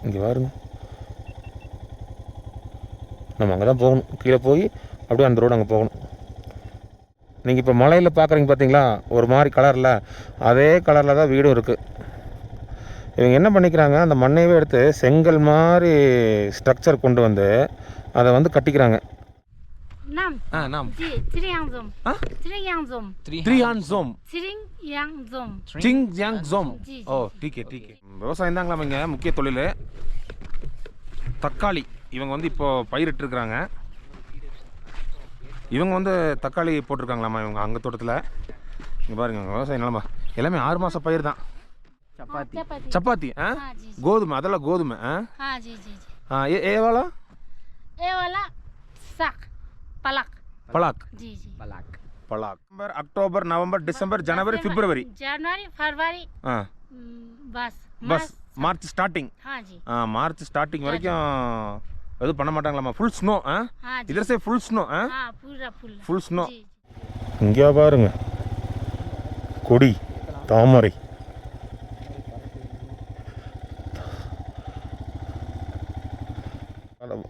இங்கே பாருங்க, நம்ம அங்கே தான் போகணும். கீழே போய் அப்படியே அந்த ரோடு அங்கே போகணும். நீங்கள் இப்போ மலையில் பார்க்குறீங்க பார்த்தீங்களா, ஒரு மாதிரி கலரில், அதே கலரில் தான் வீடும் இருக்குது. இவங்க என்ன பண்ணிக்கிறாங்க, அந்த மண்ணையவே எடுத்து செங்கல் மாதிரி ஸ்ட்ரக்சர் கொண்டு வந்து அதை வந்து கட்டிக்கிறாங்க. விவசாயம் தாங்களாம் இங்கே முக்கிய தொழில். தக்காளி இவங்க வந்து இப்போ பயிரிட்டுருக்குறாங்க. இவங்க வந்து தக்காளி போட்டிருக்காங்களாம்மா இவங்க அங்கே தோட்டத்தில். இங்கே பாருங்க விவசாயம் நிலமா எல்லாமே 6 மாதம் பயிர் தான். சப்பாத்தி கோதுமை, அதெல்லாம் கோதுமை. ஏவாலா पलाक जी जी पलाक अक्टूबर नवंबर दिसंबर जनवरी फरवरी बस मार्च स्टार्टिंग मार्च स्टार्टिंग वரைக்கும் எது பண்ண மாட்டாங்களாமா. Full snow. इधर से फुल स्नो. Full snow. இங்க பாருங்க கொடி தாமரை.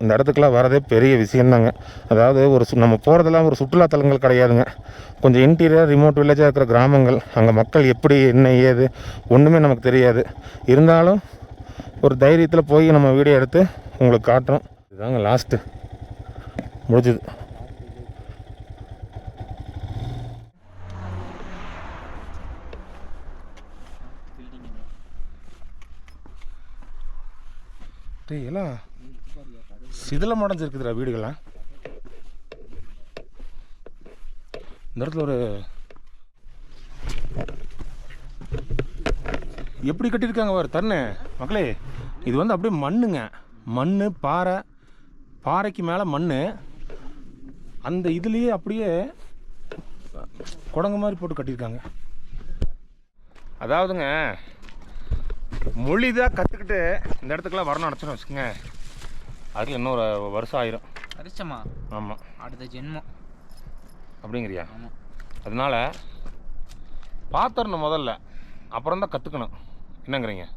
இந்த இடத்துக்குலாம் வரதே பெரிய விஷயந்தாங்க. அதாவது நம்ம போகிறதெல்லாம் ஒரு சுற்றுலாத்தலங்கள் கிடையாதுங்க. கொஞ்சம் இன்டீரியர் ரிமோட் வில்லேஜாக இருக்கிற கிராமங்கள். அங்கே மக்கள் எப்படி என்ன ஏது ஒன்றுமே நமக்கு தெரியாது. இருந்தாலும் ஒரு தைரியத்தில் போய் நம்ம வீடியோ எடுத்து உங்களுக்கு காட்டுறோம். இதுதாங்க லாஸ்ட்டு முடிஞ்சுது. எல்லாம் சிதிலம் அடைஞ்சிருக்குதுடா வீடுகள்லாம். இந்த இடத்துல ஒரு எப்படி கட்டியிருக்காங்க பாரு தண்ணு மக்களே. இது வந்து அப்படியே மண்ணுங்க, மண் பாறை, பாறைக்கு மேலே மண். அந்த இதுலேயே அப்படியே குடங்கு மாதிரி போட்டு கட்டியிருக்காங்க. அதாவதுங்க மொழி தான் கற்றுக்கிட்டு இந்த இடத்துக்குலாம் வரணும் நினச்சோன்னு வச்சுக்கோங்க, அதுக்கு இன்னொரு வருஷம் ஆயிரும். வருஷமா? ஆமாம், அடுத்த ஜென்மம் அப்படிங்கிறியா? ஆமாம். அதனால் பார்த்துடணும் முதல்ல, அப்புறம் தான் கற்றுக்கணும். என்னங்கிறீங்க?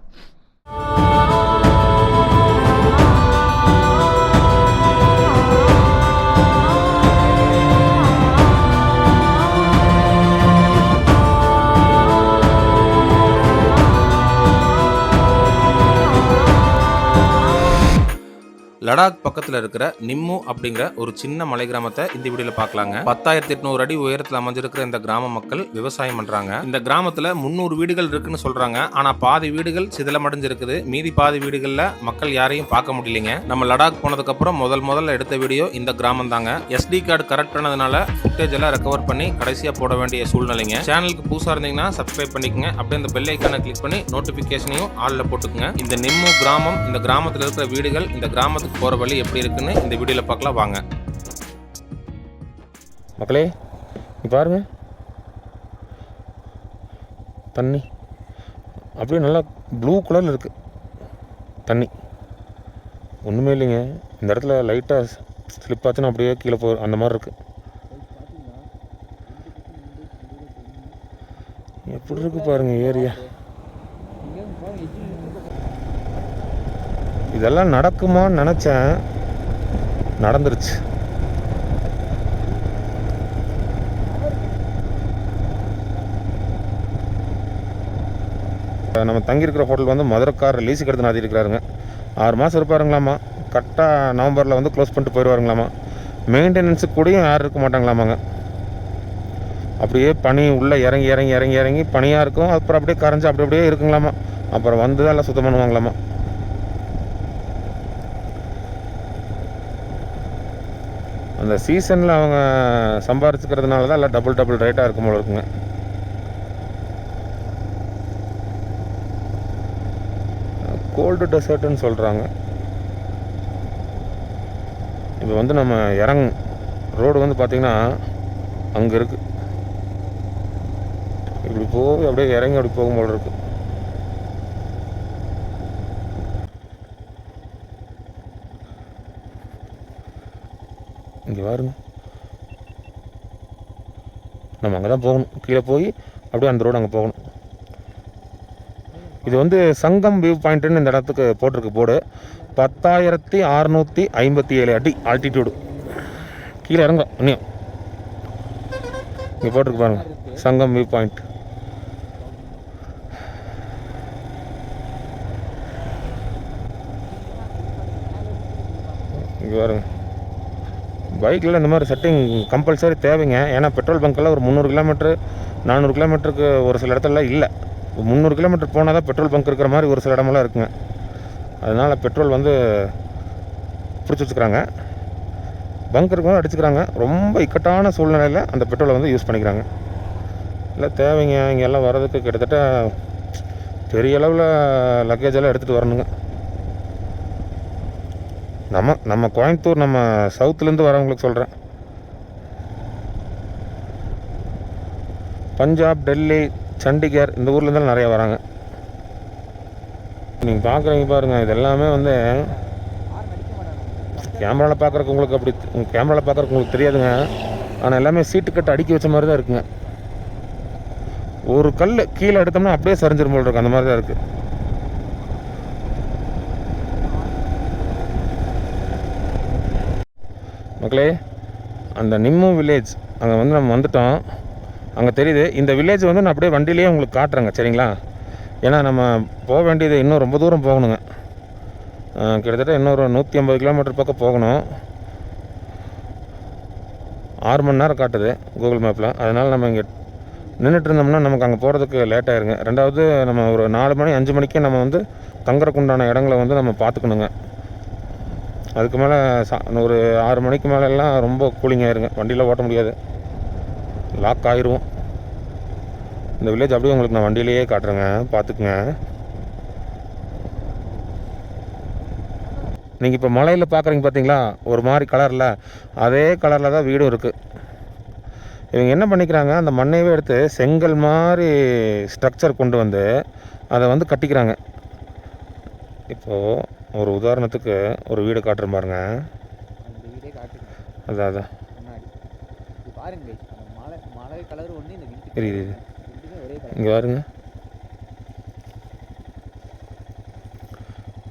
லடாக் பக்கத்தில் இருக்கிற நிம்மு அப்படிங்கிற ஒரு சின்ன மலை கிராமத்தை இந்த வீடியோல பார்க்கலாங்க. 10,800 அடி உயரத்தில் அமைஞ்சிருக்கிற இந்த கிராம மக்கள் விவசாயம் பண்றாங்க. இந்த கிராமத்துல 300 வீடுகள் இருக்குன்னு சொல்றாங்க. ஆனா பாதி வீடுகள் சிதிலமடைஞ்சிருக்குது. மீதி பாதி வீடுகள்ல மக்கள் யாரையும் பார்க்க முடியலைங்க. நம்ம லடாக் போனதுக்கு அப்புறம் முதல்ல எடுத்த வீடியோ இந்த கிராமம் தாங்க. SD கார்டு கரெக்ட் பண்ணதுனால ஃபுட்டேஜ் எல்லாம் ரெக்கவர் பண்ணி கடைசியா போட வேண்டிய சூழ்நிலைங்க. சேனலுக்கு புதுசா இருந்தீங்கன்னா சப்ஸ்கிரைப் பண்ணிக்கங்க. அப்படியே இந்த பெல் ஐக்கானை கிளிக் பண்ணி நோட்டிபிகேஷனையும் ஆல்ல போட்டுக்குங்க. இந்த நிம்மு கிராமம், இந்த கிராமத்தில் இருக்கிற வீடுகள், இந்த கிராமத்துக்கு போகிற வழி எப்படி இருக்குன்னு இந்த வீடியோவில் பார்க்கலாம் வாங்க. மக்களே பாருங்க, தண்ணி அப்படியே நல்லா ப்ளூ கலரில் இருக்குது தண்ணி. ஒன்றுமே இல்லைங்க, இந்த இடத்துல லைட்டாக ஸ்லிப் ஆச்சுன்னா அப்படியே கீழே போகிற அந்த மாதிரி இருக்குது. எப்படி இருக்கு பாருங்க ஏரியா. இதெல்லாம் நடக்குமான்னு நினச்சேன், நடந்துருச்சு. நம்ம தங்கியிருக்கிற ஹோட்டல் வந்து மதுரைக்கார் லீஸுக்கு எடுத்து நடத்திருக்கிறாருங்க. 6 மாதம் இருப்பாருங்களாமா. கரெக்டாக நவம்பரில் வந்து க்ளோஸ் பண்ணிட்டு போயிடுவாருங்களாமா. மெயின்டெனன்ஸுக்கு கூடயும் யாரும் இருக்க மாட்டாங்களாமாங்க. அப்படியே பனி உள்ளே இறங்கி இறங்கி இறங்கி இறங்கி பனியாக இருக்கும். அப்புறம் அப்படியே கரைஞ்சி அப்படியே இருக்குங்களாமா. அப்புறம் வந்து தான் எல்லாம் சுத்தம் பண்ணுவாங்களாமா. அந்த சீசனில் அவங்க சம்பாரிச்சுக்கிறதுனால தான் எல்லாம் டபுள் ரேட்டாக இருக்கும் போல இருக்குங்க. கோல்டு டெசர்ட்டுன்னு சொல்கிறாங்க. இப்போ வந்து நம்ம ரோடு வந்து பார்த்திங்கன்னா அங்கே இருக்குது. இப்படி போய் அப்படியே இறங்கி அப்படி போகும் போல இருக்குது. இங்கே பாருங்க, நம்ம அங்கே தான் போகணும். கீழே போய் அப்படியே அந்த ரோடு அங்கே போகணும். இது வந்து சங்கம் வியூ பாயிண்ட்டுன்னு இந்த இடத்துக்கு போட்டிருக்கு போர்டு. 10,657 அடி ஆல்டிடியூடு. கீழே இறங்க இன்னும் இங்கே போட்டிருக்கு பாருங்க, சங்கம் வியூ பாயிண்ட். இங்கே பாருங்க, பைக்கில் இந்த மாதிரி செட்டிங் கம்பல்சரி தேவைங்க. ஏன்னா பெட்ரோல் பங்க்கெல்லாம் ஒரு 300 கிலோமீட்ரு 400 கிலோமீட்டருக்கு ஒரு சில இடத்துல இல்லை. 300 கிலோமீட்டர் போனால் தான் பெட்ரோல் பங்க் இருக்கிற மாதிரி ஒரு சில இடமெல்லாம் இருக்குங்க. அதனால் பெட்ரோல் வந்து பிடிச்சி வச்சுக்கிறாங்க, பங்க் இருக்கவங்க அடிச்சுக்கிறாங்க. ரொம்ப இக்கட்டான சூழ்நிலையில் அந்த பெட்ரோலை வந்து யூஸ் பண்ணிக்கிறாங்க. இல்லை தேவைங்க, இங்கே எல்லாம் வர்றதுக்கு கிட்டத்தட்ட பெரிய அளவில் லக்கேஜெல்லாம் எடுத்துகிட்டு வரணுங்க. நம்ம கோயம்புத்தூர், நம்ம சவுத்துலேருந்து வரவங்களுக்கு சொல்கிறேன். பஞ்சாப், டெல்லி, சண்டிகர் இந்த ஊர்லேருந்தாலும் நிறையா வராங்க. நீங்கள் பார்க்குறீங்க பாருங்கள், இது எல்லாமே வந்து கேமராவில் பார்க்குறக்கு உங்களுக்கு அப்படி கேமராவில் பார்க்குறக்கு உங்களுக்கு தெரியாதுங்க. ஆனால் எல்லாமே சீட்டு கட்டு அடுக்கி வச்ச மாதிரி தான் இருக்குங்க. ஒரு கல் கீழே எடுத்தோம்னா அப்படியே சரிஞ்சிரும் போல் இருக்கு, அந்த மாதிரி தான் இருக்குது. மக்களே, அந்த நிம்மு வில்லேஜ் அங்கே வந்து நம்ம வந்துட்டோம். அங்கே தெரியுது இந்த வில்லேஜ் வந்து நான் அப்படியே வண்டியிலேயே உங்களுக்கு காட்டுறேங்க, சரிங்களா? ஏன்னா நம்ம போக வேண்டியது இன்னும் ரொம்ப தூரம் போகணுங்க. கிட்டத்தட்ட இன்னொரு 150 கிலோமீட்டர் பக்கம் போகணும். 6 மணி நேரம் காட்டுது கூகுள் மேப்பில். அதனால் நம்ம இங்கே நின்றுட்டு இருந்தோம்னா நமக்கு அங்கே போகிறதுக்கு லேட் ஆயிருங்க. ரெண்டாவது நம்ம ஒரு 4 மணி 5 மணிக்கே நம்ம வந்து தங்குறக்குண்டான இடங்களை வந்து நம்ம பார்த்துக்கணுங்க. அதுக்கு மேலே ஒரு 6 மணிக்கு மேலெல்லாம் ரொம்ப கூலிங் ஆயிருங்க, வண்டியில் ஓட்ட முடியாது, லாக் ஆயிடுவோம். இந்த வில்லேஜ் அப்படியே உங்களுக்கு நான் வண்டியிலேயே காட்டுறேங்க, பார்த்துக்குங்க. நீங்கள் இப்போ மலையில் பார்க்குறீங்க பார்த்தீங்களா, ஒரு மாதிரி கலரில், அதே கலரில் தான் வீடும் இருக்குது. இவங்க என்ன பண்ணிக்கிறாங்க, அந்த மண்ணையவே எடுத்து செங்கல் மாதிரி ஸ்ட்ரக்சர் கொண்டு வந்து அதை வந்து கட்டிக்கிறாங்க. இப்போது ஒரு உதாரணத்துக்கு ஒரு வீடு காட்டுற பாருங்க, அதான் தெரியுது. இங்கே பாருங்க,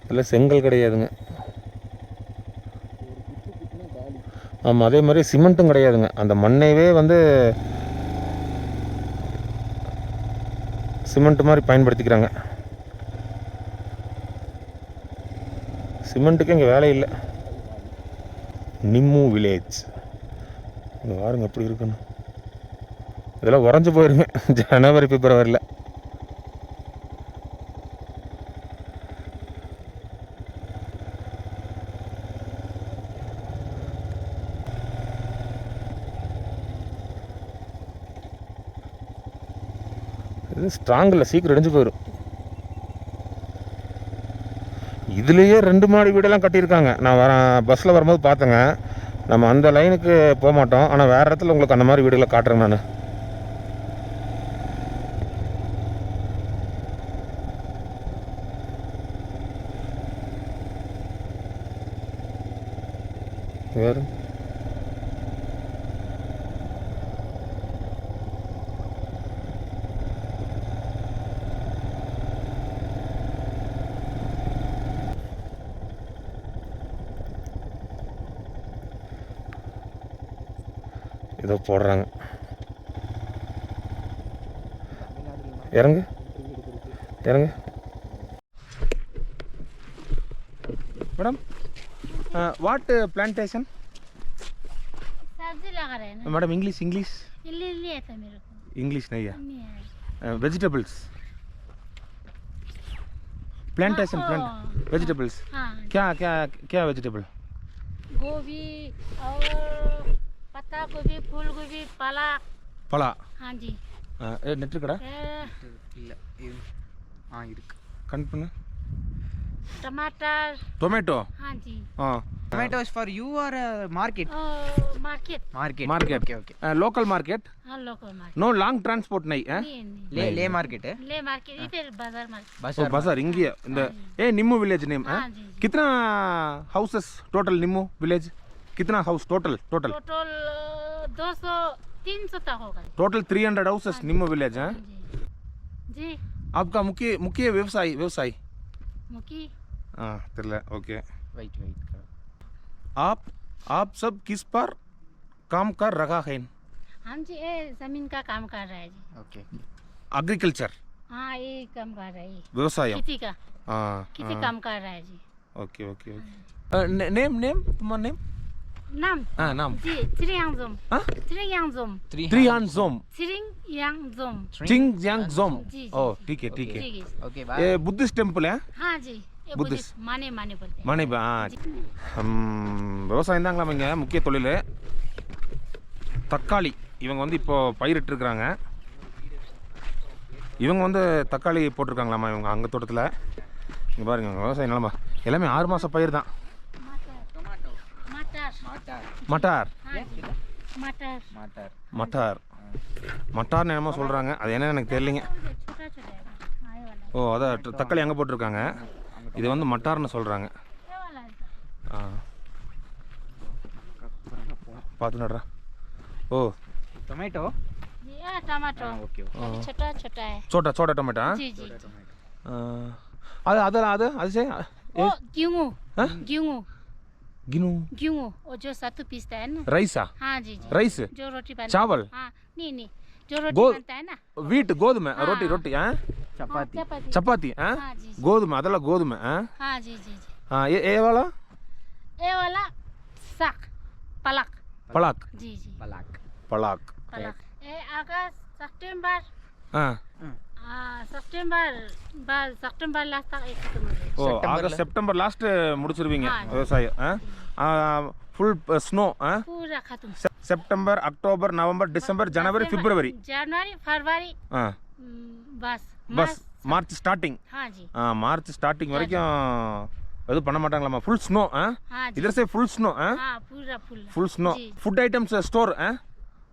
இதில் செங்கல் கிடையாதுங்க. ஆமாம், அதே மாதிரி சிமெண்ட்டும் கிடையாதுங்க. அந்த மண்ணையவே வந்து சிமெண்ட் மாதிரி பயன்படுத்திக்கிறாங்க. சிமெண்ட்டுக்கு இங்கே வேலை இல்லை. நிம்மு வில்லேஜ் இங்கே பாருங்க எப்படி இருக்குன்னு. இதெல்லாம் உறைஞ்சி போயிருங்க ஜனவரி பிப்ரவரியில். இது ஸ்ட்ராங் இல்லை, சீக்கிரம் இடிஞ்சு போயிடும். இதுலேயே 2 மாடி வீடெல்லாம் கட்டியிருக்காங்க. நான் பஸ்ஸில் வரும்போது பார்த்தேங்க. நம்ம அந்த லைனுக்கு போக மாட்டோம், ஆனால் வேறு இடத்துல உங்களுக்கு அந்த மாதிரி வீடுகளை காட்டுறேன் நான். வேறு ஏதோ போடுறாங்க. இறங்கு இறங்கு मैडम, व्हाट प्लांटेशन? सब्जी लगा रहे हैं ना मैडम इंग्लिश इंग्लिश नहीं आता मेरे को, इंग्लिश नहीं है. नहीं है। Vegetables plantation, plant vegetables. हाँ, क्या क्या क्या वेजिटेबल? गोभी और पत्ता गोभी, फूल गोभी, पालक. பலா. हाँ जी. நெட் இருக்கடா? இல்ல இருக்கு. கட் பண்ணு. टमाटर, टोमेटो. हाँ जी. Tomato is for you or market? Market. Market. Okay. Local market. हाँ, local market. No long transport नहीं है. नहीं ले market है? ले मार्केट इधर बाजार मार्केट. ओ बाजार इंगे இந்த निम्मू विलेज नेम है. हाँ जी. कितना हाउसेस टोटल निम्मू विलेज? कितना हाउस टोटल? टोटल 200 300 तक होगा. टोटल 300 हाउसेस निम्मू विलेज है. जी. आपका मुख्य मुख्य व्यवसाय व्यवसाय मुकी हाँ तेरला ओके Wait, wait. आप सब किस पर काम कर रहा है हम जी ये जमीन का काम कर रहे हैं जी Okay. एग्रीकल्चर हाँ ये काम कर रहे हैं व्यवसायम खेती का हाँ खेती काम कर रहे हैं जी okay okay okay name name तुम्हारा नेम नाम हाँ नाम जी त्रियांगजोम हाँ त्रियांगजोम त्रियान जोम त्रियांगजोम चिंग यांग जोम जी, जी, ओ जी। ठीक है ठीक है ठीक है Okay, bye. ये बुद्धिस्ट टेम्पल है हाँ जी ये बुद्धिस्ट। बुद्धिस्ट माने माने बोलते हैं மணி விவசாயம் தாங்களாம் இங்கே முக்கிய தொழில் தக்காளி இவங்க வந்து இப்போ பயிரிட்டுருக்குறாங்க இவங்க வந்து தக்காளி போட்டிருக்காங்களாம்மா இவங்க அங்கே தோட்டத்தில் இங்கே பாருங்க விவசாயம் நிலமா எல்லாமே 6 மாத பயிர் தான் मटर Matar. மட்டார் हाँ जी मटर Matar. மட்டார் மட்டார்னு என்னமோ சொல்கிறாங்க அது என்னன்னு எனக்கு தெரியலைங்க छोटा छोटा है हाँ ये वाला ஓ அதான் தக்காளி அங்கே போட்டிருக்காங்க இது வந்து மட்டார்னு சொல்கிறாங்க ये वाला है ஆ பார்த்து நடுறா ஓ Tomato? ये टमाटो Okay, okay. ये छोटा छोटा है சோட்டா சோட்டா டொமேட்டா जी जी அது அதெல்லாம் அது சரி वो गेहूँ हाँ? गेहूँ கினு गेहूँ वो जो सत्तू पीसता है ना ரைஸா हाँ जी जी ரைஸ் जो रोटी बनता चावल? है हाँ नहीं नहीं जो रोटी गो- बनता है ना வீட்டு கோதுமை ஆ. ரொட்டி ரொட்டி ஆ हाँ, Chapati. चपाती சப்பாத்தி ஆ हाँ जी जी கோதுமை அதெல்லாம் கோதுமை ஆ हाँ जी जी जी ஆ எவ்வளோ ये वाला साग पलक பலாக் जी जी Palak. பலாக் पलक ये अगस्त सितंबर ஆ सितंबर लास्ट तक एक खत्म हो जाएगा ஓ செப்டம்பர்ல? ஆகஸ்ட் செப்டம்பர் லாஸ்ட் முடிச்சிருவீங்க ஆ. விவசாயம் ஆ ஃபுல் ஸ்னோ ஆ पूरा खत्म செப்டம்பர் அக்டோபர் நவம்பர் டிசம்பர் ஜனவரி பிப்ரவரி जनवरी फरवरी ஆ बस பஸ் மார்ச் ஸ்டார்டிங் हाँ जी ஆ மார்ச் ஸ்டார்டிங் வரைக்கும் எதுவும் பண்ண மாட்டாங்களாம்மா ஃபுல் ஸ்னோ ஆ हाँ जी इधर से फुल स्नो है हाँ पूरा फुल फुल स्नो जी। फूड आइटम्स स्टोर है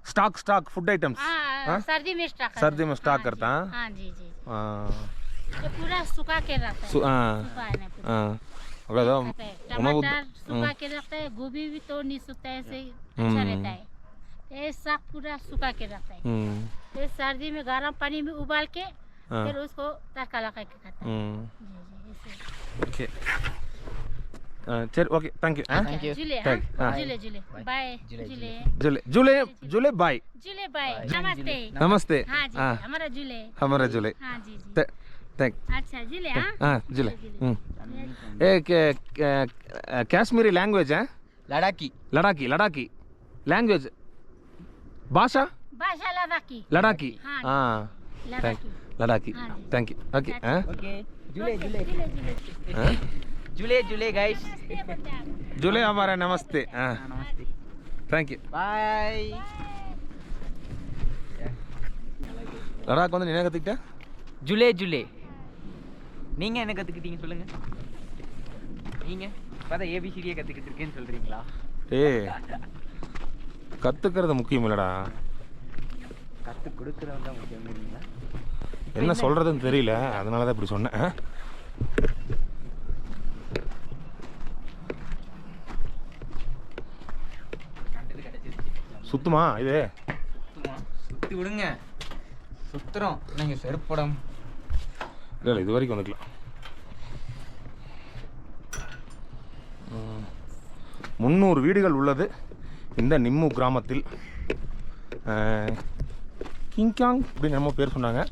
स्टॉक फूड आइटम्स हाँ सर्दी में स्टॉक सर्दी में स्टॉक करता है? हाँ जी जी हाँ ये पूरा सुखा के रखता है हाँ सुखा है ना पूरा हाँ अगर तो खाता है। उन्होंने टमाटर सुखा के रखता है गोभी भी तो नहीं सूखता है ऐसे ही अच्छा रहता है ये साग पूरा सुखा के रखता है फिर सर्दी में गर्म पानी में उबाल के हाँ। फिर उसको तड़का लगा के खाता है जी जी ऐसे ओके சரி ஓகே தேங்க்யூ ஆ Thank you. जुले Thank- हाँ हाँ। जुले जुले बाय जुले, जुले जुले जुले जुले बाय जुले बाय नमस्ते नमस्ते हाँ जी हाँ हमारा जुले हमारा जुले हाँ जी जी थैंक अच्छा जुले हाँ हाँ जुले काश्मीरी लैंग्वेज है Ladaki. लड़ाकी लैंग्वेज भाषा भाषा लद्दाखी लड़ाकी हाँ। हाँ लद्दाखी लड़ाकी हाँ जी। थैंक यू ओके हाँ Okay. Jule, Jule. जुले जुले हाँ? Jule, Jule, guys. नमस्ते बोलते हैं आप। जुले हमारा नमस्ते हाँ Namaste. Thank you Bye. Ladakh வந்து நீ என்ன கற்றுக்கிட்ட ஜூலே ஜூலே நீங்க என்ன கத்துக்கிட்டீங்க சொல்லுங்க நீங்க பார்த்தா ஏபிசிடியே கத்துக்கிட்டு இருக்கேன்னு சொல்றீங்களா ஏய் கற்றுக்கிறது முக்கியம் இல்லைடா கத்து கொடுக்கறவங்க தான் முக்கியங்களா என்ன சொல்கிறதுன்னு தெரியல அதனால தான் இப்படி சொன்னேன் ஆ? கண்டது கிடைச்சிருச்சு சுத்துமா இது சுத்துமா சுத்தி விடுங்க சுத்துறோம் நீங்க செருப்படம் இல்லை இல்லை இது வரைக்கும் வந்துக்கலாம் 300 வீடுகள் உள்ளது இந்த நிம்மு கிராமத்தில் கிங்காங் அப்படின்னு நம்ம பேர் சொன்னாங்க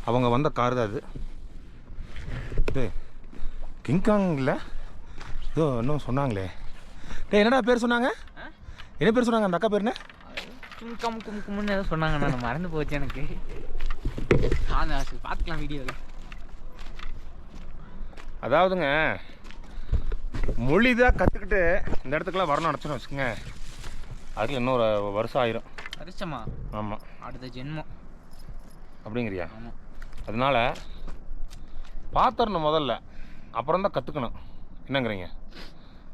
அவங்க வந்த கார் தான் அது இது கிங்காங் இல்லை ஏதோ இன்னும் சொன்னாங்களே டேய் என்னடா பேர் சொன்னாங்க என்ன பேர் சொன்னாங்க அந்த அக்கா பேர் என்ன கும்கம் கும்கும்னு ஏதோ சொன்னாங்க நான் மறந்து போச்சு எனக்கு பார்த்துக்கலாம் வீடியோவில் அதாவதுங்க மொழி தான் கற்றுக்கிட்டு இந்த இடத்துக்குலாம் வரணும் நினச்சோன்னு வச்சுக்கோங்க அதுக்கு இன்னொரு வருஷம் ஆயிரும் வருஷமா ஆமாம் அடுத்த ஜென்மம் அப்படிங்கிறியா ஆமாம் அதனால் பார்த்துடணும் முதல்ல அப்புறம் தான் கற்றுக்கணும் என்னங்கிறீங்க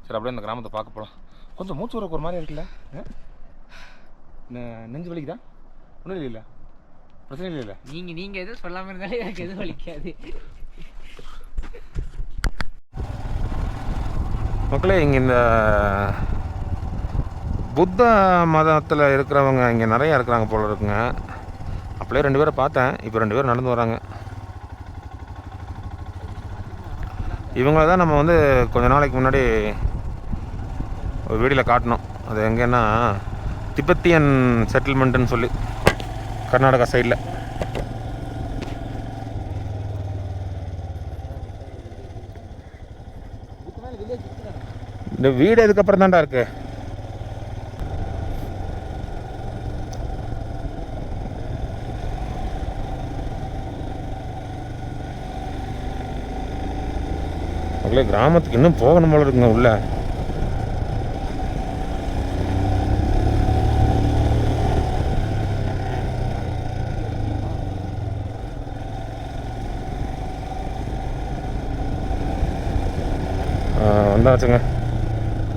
சரி அப்படியே இந்த கிராமத்தை பார்க்க போகலாம் கொஞ்சம் மூச்சு வரக்கு ஒரு மாதிரி இருக்குல்ல நெஞ்சு வலிக்குதா ஒன்றும் இல்லை பிரச்சனை இல்லை நீங்க எதுவும் சொல்லாம இருந்தாலே எனக்கு எதுவும் வலிக்காது மக்களே இங்கே இந்த புத்த மதத்தில் இருக்கிறவங்க இங்கே நிறையா இருக்கிறாங்க போல இருக்குங்க அப்படியே 2 பேரை பார்த்தேன் இப்போ 2 பேர் நடந்து வராங்க இவங்கள தான் நம்ம வந்து கொஞ்ச நாளைக்கு முன்னாடி ஒரு வீடியோவில் காட்டினோம். அது எங்கன்னா திபெத்தியன் செட்டில்மெண்ட்டுன்னு சொல்லி கர்நாடகா சைடில். இந்த வீடு இதுக்கப்புறம் தான்டா இருக்கு. அவங்களே கிராமத்துக்கு இன்னும் போகணும் போல இருக்குங்க உள்ள. வந்தாச்சுங்க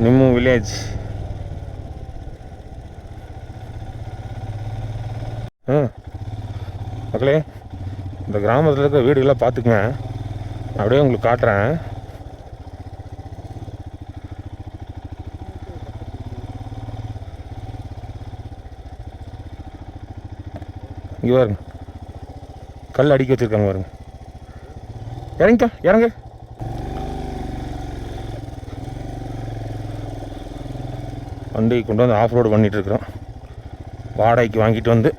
நிம்மு வில்லேஜ். மக்களே, இந்த கிராமத்தில் இருக்க வீடுகளாக பார்த்துக்குங்க. அப்படியே உங்களுக்கு காட்டுறேன். இங்கே பாருங்க, கல் அடிக்க வச்சுருக்காங்க பாருங்க. இறங்கிக்கா, இறங்கு. வண்டி கொண்டு வந்து ஆஃப் ரோடு பண்ணிகிட்ருக்குறோம். வாடகைக்கு வாங்கிட்டு வந்து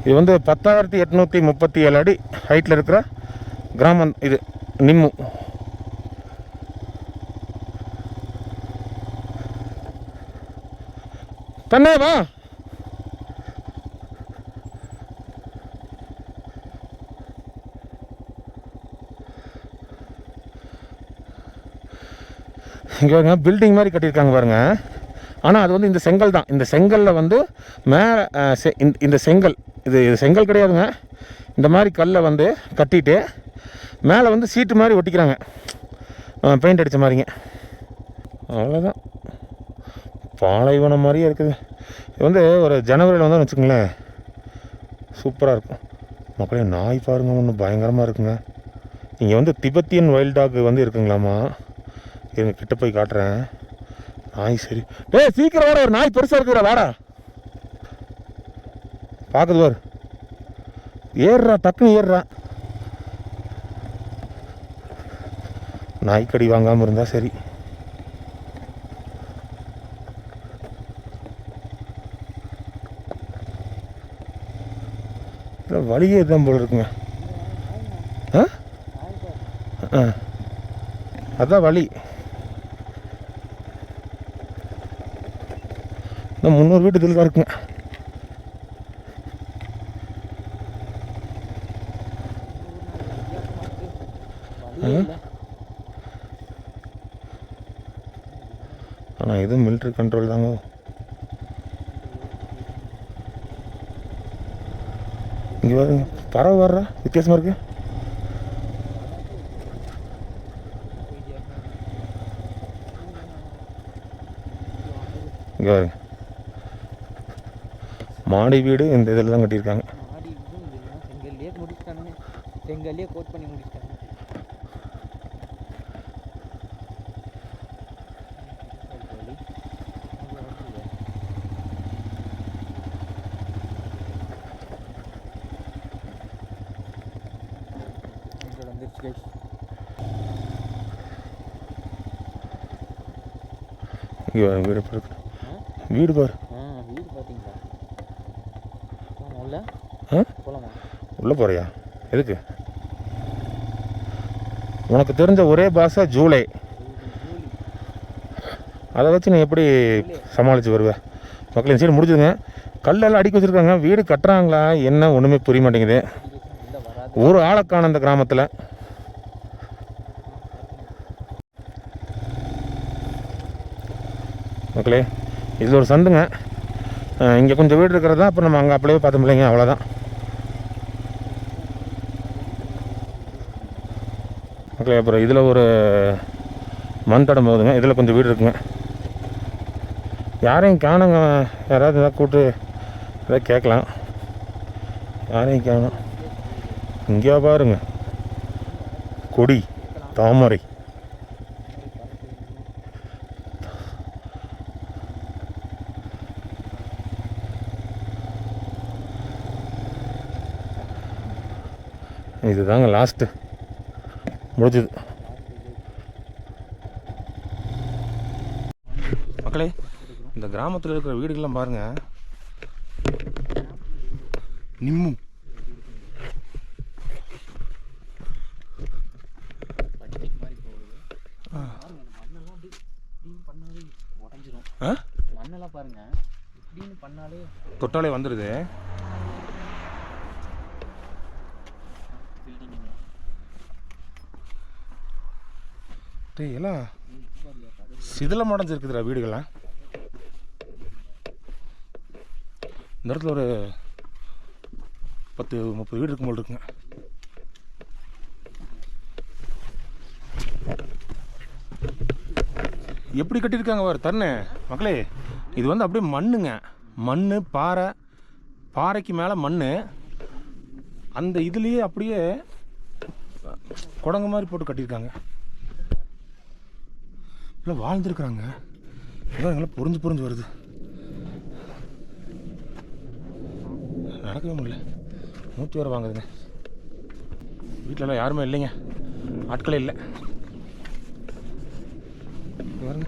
இது வந்து 10,837 அடி ஹைட்டில் இருக்கிற கிராமம் இது நிம்மு. தன்னே வா. இங்கே பாருங்க, பில்டிங் மாதிரி கட்டியிருக்காங்க பாருங்க. ஆனால் அது வந்து இந்த செங்கல் தான். இந்த செங்கலில் வந்து மேலே இந்த செங்கல் இது செங்கல் கிடையாதுங்க. இந்த மாதிரி கல்லை வந்து கட்டிட்டு மேலே வந்து சீட்டு மாதிரி ஒட்டிக்கிறாங்க, பெயிண்ட் அடித்த மாதிரிங்க. அவ்வளோதான், பாலைவனம் மாதிரியே இருக்குது. இது வந்து ஒரு ஜனவரியில் வந்தால் வச்சுக்கோங்களேன், சூப்பராக இருக்கும். மக்களே, நாய் பாருங்க, ஒன்று பயங்கரமாக இருக்குங்க. இங்கே வந்து திபெத்தியன் வைல்ட் டாக் வந்து இருக்குங்களாமா. இருங்க கிட்ட போய் காட்டுறேன். நாய் சரி. டேய் சீக்கிரம் வாடா, ஒரு நாய் பெருசாக இருக்குதுடா, வாடா. பார்க்குது பாரு, ஏறுறா, டக்குன்னு ஏறுறா. நாய்க்கடி வாங்காமல் இருந்தால் சரி. இல்லை வழியே தான் போல இருக்குங்க. அதான் வழி. இன்னும் 300 வீட்டு இதில் தான் இருக்குங்க. ஆனால் இது மிலிட்ரி கண்ட்ரோல் தாங்க. இங்கே பாருங்க, பறவை வர்ற வித்தியாசமாக இருக்கு. இங்கே பாருங்க, மாடி வீடு இந்த இதில் தான் கட்டியிருக்காங்க. செங்கல்லே முடிச்சிட்டானுங்க, செங்கல்லே கோட் பண்ணி முடிச்சிட்டாங்க. இங்கே வீடு பாரு, வீடு பாரு. வீடு பார்த்தீங்களா? உள்ள போகலாமா? உள்ளே போகிறியா? எதுக்கு? உனக்கு தெரிஞ்ச ஒரே பாஷை ஜூலை. அதை வச்சு நீ எப்படி சமாளித்து வருவேன்? மக்களின் சைடு முடிச்சுதுங்க. கல்லெல்லாம் அடிக்க வச்சுருக்காங்க. வீடு கட்டுறாங்களா என்ன ஒன்றுமே புரிய மாட்டேங்குது. ஒரு ஆளைக்கான அந்த கிராமத்தில். மக்களே, இதில் ஒரு சந்துங்க. இங்கே கொஞ்சம் வீடு இருக்கிறது தான். அப்புறம் நம்ம அங்கே அப்படியே பார்த்தோம் இல்லைங்க, அவ்வளோதான். மக்களே, அப்புறம் இதில் ஒரு மண் தடம் போகுதுங்க. இதில் கொஞ்சம் வீடு இருக்குங்க. யாரையும் காணுங்க. யாராவது எதாவது கூப்பிட்டு எதாவது கேட்கலாம். யாரையும் காணும். இங்கே பாருங்க, கொடி தாமரை. இதுதாங்க லாஸ்ட்டு முடிஞ்சது. மக்களே, இந்த கிராமத்தில் இருக்கிற வீடுகள்லாம் பாருங்கள். நிம்மு மண்ணெல்லாம் பாருங்க, இப்படின்னு பண்ணாலே தொட்டாலே வந்துடுது. எல்லாம் சிதிலம் அடைஞ்சிருக்குதுடா வீடுகள்லாம். இந்த இடத்துல ஒரு 10-30 வீடு இருக்கும் போல் இருக்குங்க. எப்படி கட்டியிருக்காங்க பாரு தருணே. மக்களே, இது வந்து அப்படியே மண்ணுங்க. மண், பாறைக்கு மேலே மண். அந்த இதுலேயே அப்படியே குடங்கு மாதிரி போட்டு கட்டியிருக்காங்க. இல்லை வாழ்ந்துருக்குறாங்க. எங்கெல்லாம் பொறிஞ்சு வருது. நடக்கவே முடியல. மூச்சு வேறு வாங்குதுங்க. வீட்டிலலாம் யாருமே இல்லைங்க, ஆட்களே இல்லை. பாருங்க,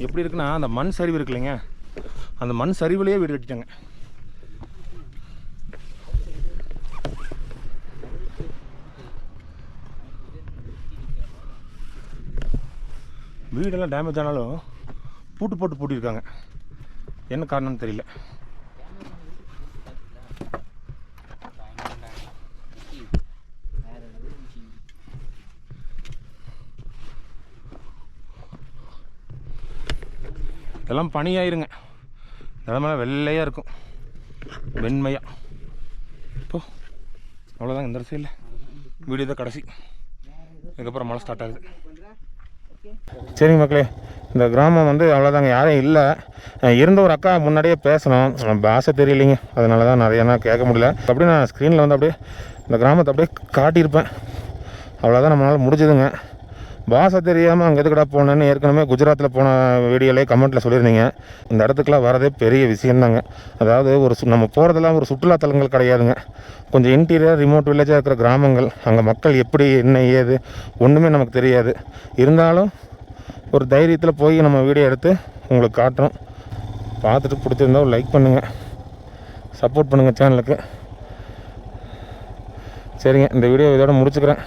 எப்படி இருக்குன்னா அந்த மண் சரிவு இருக்கு இல்லைங்க, அந்த மண் சரிவுலேயே வீடு கட்டிட்டாங்க. வீடெல்லாம் டேமேஜ் ஆனாலும் பூட்டு போட்டு பூட்டியிருக்காங்க. என்ன காரணம்னு தெரியல. இதெல்லாம் பனியாயிருங்க. நிலமெல்லாம் வெள்ளையாக இருக்கும், வெண்மையாக. இப்போ அவ்வளோதாங்க. இந்த சைடில் வீடு தான் கடைசி. இதுக்கப்புறம் மழை ஸ்டார்ட் ஆகுது. சரிங்க மக்களே, இந்த கிராமம் வந்து அவ்வளோதாங்க, யாரும் இல்லை. இருந்த ஒரு அக்கா முன்னாடியே பேசணும், பாஷை தெரியலைங்க, அதனால தான் நிறையா கேட்க முடியல. அப்படியே நான் ஸ்க்ரீனில் வந்து அப்படியே இந்த கிராமத்தை அப்படியே காட்டியிருப்பேன். அவ்வளோதான் நம்மளால் முடிஞ்சதுங்க. பாஷை தெரியாமல் அங்கே எதுக்கடா போனேன்னு ஏற்கனவே குஜராத்தில் போன வீடியோலேயே கமெண்ட்டில் சொல்லியிருந்தீங்க. இந்த இடத்துக்குலாம் வரதே பெரிய விஷயந்தாங்க. அதாவது நம்ம போகிறதெல்லாம் ஒரு சுற்றுலாத்தலங்கள் கிடையாதுங்க. கொஞ்சம் இன்டீரியர் ரிமோட் வில்லேஜாக இருக்கிற கிராமங்கள். அங்கே மக்கள் எப்படி என்ன ஏது ஒன்றுமே நமக்கு தெரியாது. இருந்தாலும் ஒரு தைரியத்தில் போய் நம்ம வீடியோ எடுத்து உங்களுக்கு காட்டுறோம். பார்த்துட்டு பிடிச்சிருந்தா ஒரு லைக் பண்ணுங்கள், சப்போர்ட் பண்ணுங்கள் சேனலுக்கு. சரிங்க, இந்த வீடியோ இதோட முடிச்சுக்கிறேன்.